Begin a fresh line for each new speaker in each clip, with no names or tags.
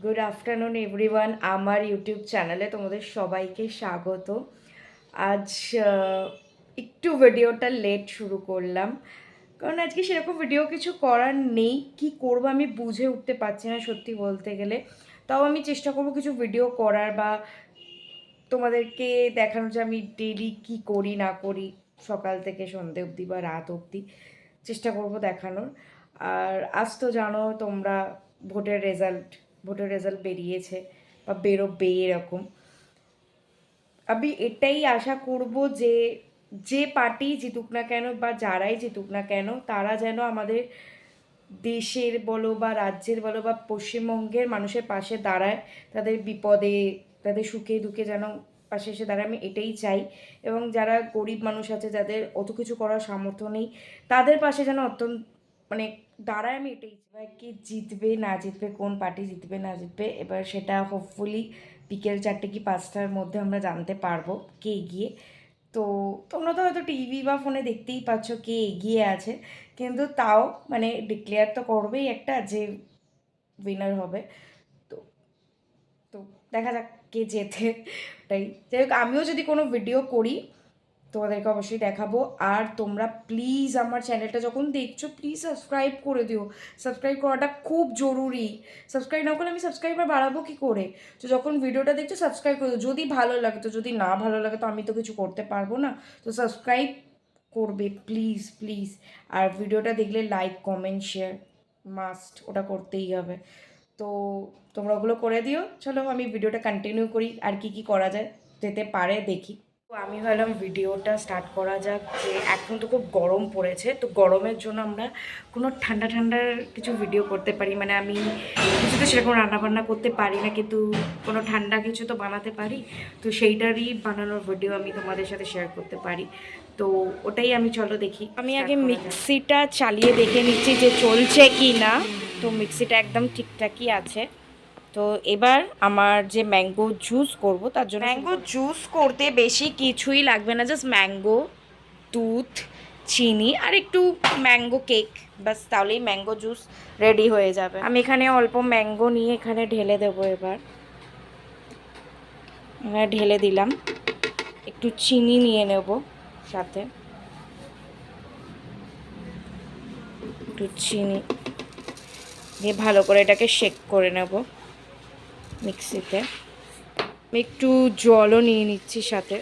Good afternoon everyone, আমার YouTube চ্যানেলে তোমাদের সবাইকে স্বাগত। আজ একটু ভিডিওটা লেট শুরু করলাম, কারণ আজকে সেরকম ভিডিও কিছু করার নেই। কি করব আমি বুঝে উঠতে পারছি না সত্যি বলতে গেলে। তাও আমি চেষ্টা করব কিছু ভিডিও করার বা তোমাদেরকে দেখানোর যে আমি ডেলি কি করি না করি, সকাল থেকে সন্ধে অবধি বা রাত অবধি চেষ্টা করব দেখানোর। আর আজ তো জানো তোমরা, ভোটের রেজাল্ট বেরিয়েছে বা বেরোবে এরকম। আমি এটাই আশা করব যে যে পার্টি জিতুক না কেন বা যারাই জিতুক না কেন, তারা যেন আমাদের দেশের বলো বা রাজ্যের বলো বা পশ্চিমবঙ্গের মানুষের পাশে দাঁড়ায়, তাদের বিপদে তাদের সুখে দুঃখে যেন পাশে এসে দাঁড়ায়, আমি এটাই চাই। এবং যারা গরিব মানুষ আছে, যাদের অত কিছু করার সামর্থ্য নেই, তাদের পাশে যেন অত্যন্ত মানে দাঁড়ায়, আমি এটাই চাই। এবার কি জিতবে না জিতবে, কোন পার্টি জিতবে না জিতবে, এবার সেটা হোপফুলি বিকেল 4টে কি 5টার মধ্যে আমরা জানতে পারবো কে এগিয়ে। তো তোমরা তো হয়তো টিভি বা ফোনে দেখতেই পাচ্ছ কে এগিয়ে আছে, কিন্তু তাও মানে ডিক্লেয়ার তো করবেই একটা যে উইনার হবে। তো তো দেখা যাক কে জেতে। তাই যাই হোক, আমিও যদি কোনো ভিডিও করি তোমাদেরকে অবশ্যই দেখাবো। আর তোমরা প্লিজ আমার চ্যানেলটা যখন দেখছো প্লিজ সাবস্ক্রাইব করে দিও। সাবস্ক্রাইব করাটা খুব জরুরি। সাবস্ক্রাইব না করলে আমি সাবস্ক্রাইবার বাড়াবো কী করে? তো যখন ভিডিওটা দেখছো সাবস্ক্রাইব করে দিও, যদি ভালো লাগে। তো যদি না ভালো লাগে তো আমি তো কিছু করতে পারবো না। তো সাবস্ক্রাইব করবে প্লিজ প্লিজ। আর ভিডিওটা দেখলে লাইক কমেন্ট শেয়ার মাস্ট, ওটা করতেই হবে। তো তোমরা ওগুলো করে দিও। চলো আমি ভিডিওটা কন্টিনিউ করি, আর কি কি করা যায় যেতে পারে দেখি। তো আমি ভাবলাম ভিডিওটা স্টার্ট করা যাক। যে এখন তো খুব গরম পড়েছে, তো গরমের জন্য আমরা কোনো ঠান্ডা ঠান্ডার কিছু ভিডিও করতে পারি। মানে আমি কিছু তো সেরকম রান্নাবান্না করতে পারি না, কিন্তু কোনো ঠান্ডা কিছু তো বানাতে পারি। তো সেইটারই বানানোর ভিডিও আমি তোমাদের সাথে শেয়ার করতে পারি। তো ওটাই আমি চলো দেখি। আমি আগে মিক্সিটা চালিয়ে দেখে নিচ্ছি যে চলছে কি না। তো মিক্সিটা একদম ঠিকঠাকই আছে। তো এবার আমার যে ম্যাঙ্গো জুস করব, তার জন্য ম্যাঙ্গো জুস করতে বেশি কিছুই লাগবে না, জাস্ট ম্যাঙ্গো, দুধ, চিনি আর একটু ম্যাঙ্গো কেক, বাস তাহলেই ম্যাঙ্গো জুস রেডি হয়ে যাবে। আমি এখানে অল্প ম্যাঙ্গো নিয়ে এখানে ঢেলে দেবো। এবার এখানে ঢেলে দিলাম। একটু চিনি নিয়ে নেব সাথে, একটু চিনি দিয়ে ভালো করে এটাকে শেক করে নেব মিক্সিতে। আমি একটু জলও নিয়ে নিচ্ছি সাথে।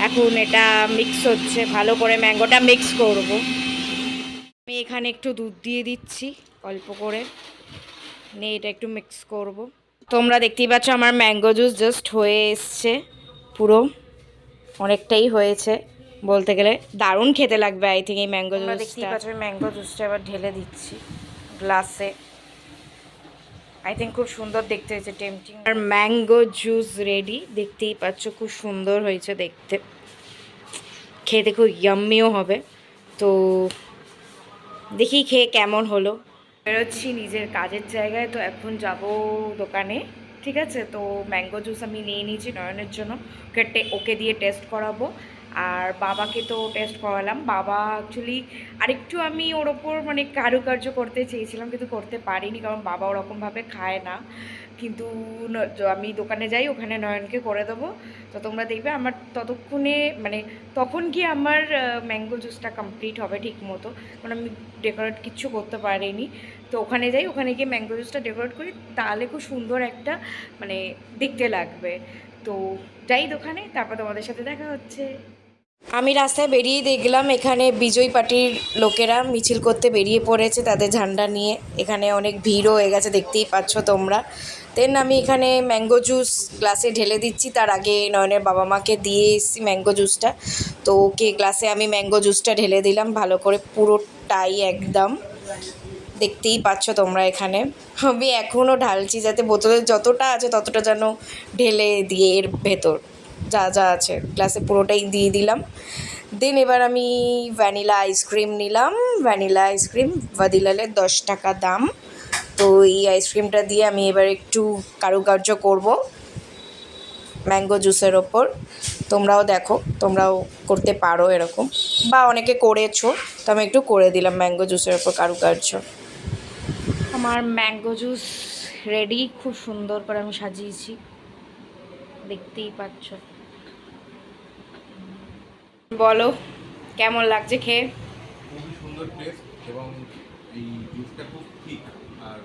এখন এটা মিক্স হচ্ছে, ভালো করে ম্যাঙ্গোটা মিক্স করব। আমি এখানে একটু দুধ দিয়ে দিচ্ছি অল্প করে, নিয়ে এটা একটু মিক্স করব। তোমরা দেখতেই পাচ্ছ আমার ম্যাঙ্গো জুস জাস্ট হয়ে এসছে, পুরো অনেকটাই হয়েছে বলতে গেলে। দারুণ খেতে লাগবে আই থিঙ্ক এই ম্যাঙ্গো জুসটা। দেখতেই পাচ্ছ আমি ম্যাঙ্গো জুসটা এবার ঢেলে দিচ্ছি গ্লাসে। আই থিঙ্ক খুব সুন্দর দেখতে হয়েছে, টেম্পটিং। আর ম্যাঙ্গো জুস রেডি, দেখতেই পাচ্ছ খুব সুন্দর হয়েছে দেখতে, খেতে খুব ইয়াম্মিও হবে। তো দেখি খেয়ে কেমন হলো। বেরোচ্ছি নিজের কাজের জায়গায়, তো এখন যাব দোকানে। ঠিক আছে, তো ম্যাঙ্গো জুস আমি নিয়ে নিয়েছি নয়নের জন্য, ওকে দিয়ে টেস্ট করাবো। আর বাবাকে তো টেস্ট করালাম। বাবা অ্যাকচুয়ালি আরেকটু আমি ওর ওপর মানে কারুকার্য করতে চেয়েছিলাম, কিন্তু করতে পারিনি, কারণ বাবা ওরকমভাবে খায় না। কিন্তু আমি দোকানে যাই, ওখানে নয়নকে করে দেবো। তো তোমরা দেখবে আমার ততক্ষণে মানে তখন কি আমার ম্যাঙ্গো জুসটা কমপ্লিট হবে ঠিক মতো, কারণ আমি ডেকোরেট কিচ্ছু করতে পারিনি। তো ওখানে যাই, ওখানে গিয়ে ম্যাঙ্গো জুসটা ডেকোরেট করি, তাহলে খুব সুন্দর একটা মানে দেখতে লাগবে। তো যাই দোকানে, তারপর তোমাদের সাথে দেখা হচ্ছে। আমি রাস্তায় বেরিয়ে দেখলাম এখানে বিজয় পার্টির লোকেরা মিছিল করতে বেরিয়ে পড়েছে তাদের ঝান্ডা নিয়ে। এখানে অনেক ভিড়ও হয়ে গেছে, দেখতেই পাচ্ছ তোমরা। দেন আমি এখানে ম্যাঙ্গো জুস গ্লাসে ঢেলে দিচ্ছি, তার আগে নয়নের বাবা মাকে দিয়ে এসেছি ম্যাঙ্গো জুসটা। তো ওকে গ্লাসে আমি ম্যাঙ্গো জুসটা ঢেলে দিলাম ভালো করে, পুরোটাই একদম দেখতেই পাচ্ছ তোমরা। এখানে আমি এখনও ঢালছি, যাতে বোতলে যতটা আছে ততটা যেন ঢেলে দিয়ে এর ভেতর যা যা আছে গ্লাসে পুরোটাই দিয়ে দিলাম। দেন এবার আমি ভ্যানিলা আইসক্রিম নিলাম। ভ্যানিলা আইসক্রিম ভাদিলালের 10 টাকা দাম। তো এই আইসক্রিমটা দিয়ে আমি এবার একটু কারুকার্য করব ম্যাঙ্গো জুসের ওপর। তোমরাও দেখো, তোমরাও করতে পারো এরকম, বা অনেকে করেছো, তো আমি একটু করে দিলাম ম্যাঙ্গো জুসের ওপর কারুকার্য। আমার ম্যাঙ্গো জুস রেডি, খুব সুন্দর করে আমি সাজিয়েছি, দেখতেই পাচ্ছ। বলো কেমন লাগছে খেয়ে?
খুবই সুন্দর টেস্ট এবং এই জুসটা খুব ঠিক, আর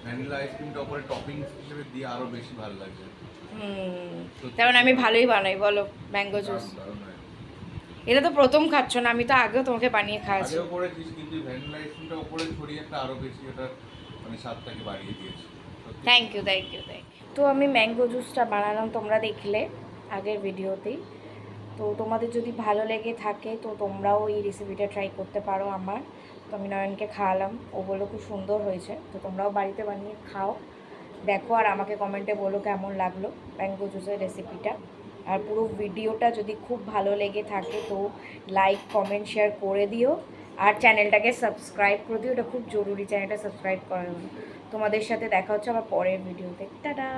ভ্যানিলা আইসক্রিমটা উপরে টপিংস হিসেবে দিয়ে আরো বেশি ভালো লাগছে। সত্যি
তেমন
খুব
আমি
ভালো।
ভালোই বানাই, বলো ম্যাঙ্গো জুস।
দারুণ দারুণ হয়।
এটা তো প্রথম খাচ্ছ না, আমি তো আগেও তোমাকে বানিয়ে খাওয়াছি।
আগেও করেছিস কিন্তু ভ্যানিলা আইসক্রিমটা উপরে ছড়িয়ে একটা আরো বেশি ওটা মানে স্বাদটাকে বাড়িয়ে দিয়েছে। সত্যি
থ্যাংক
খুব
ইউ,
ভালো।
Thank you, thank you. তো আমি ম্যাঙ্গো জুসটা বানালাম, তোমরা দেখলে আগের ভিডিওতেই। তো তোমাদের যদি ভালো লেগে থাকে তো তোমরাও এই রেসিপিটা ট্রাই করতে পারো আমার। তো আমি নয়নকে খাওয়ালাম, ও বললো খুব সুন্দর হয়েছে। তো তোমরাও বাড়িতে বানিয়ে খাও, দেখো, আর আমাকে কমেন্টে বলো কেমন লাগলো ম্যাঙ্গো জুসের রেসিপিটা। আর পুরো ভিডিওটা যদি খুব ভালো লেগে থাকে তো লাইক কমেন্ট শেয়ার করে দিও, আর চ্যানেলটাকে সাবস্ক্রাইব করে দিও, এটা খুব জরুরি, চ্যানেলটা সাবস্ক্রাইব করার জন্য। তোমাদের সাথে দেখা হচ্ছে আবার পরের ভিডিওতে। টাটা।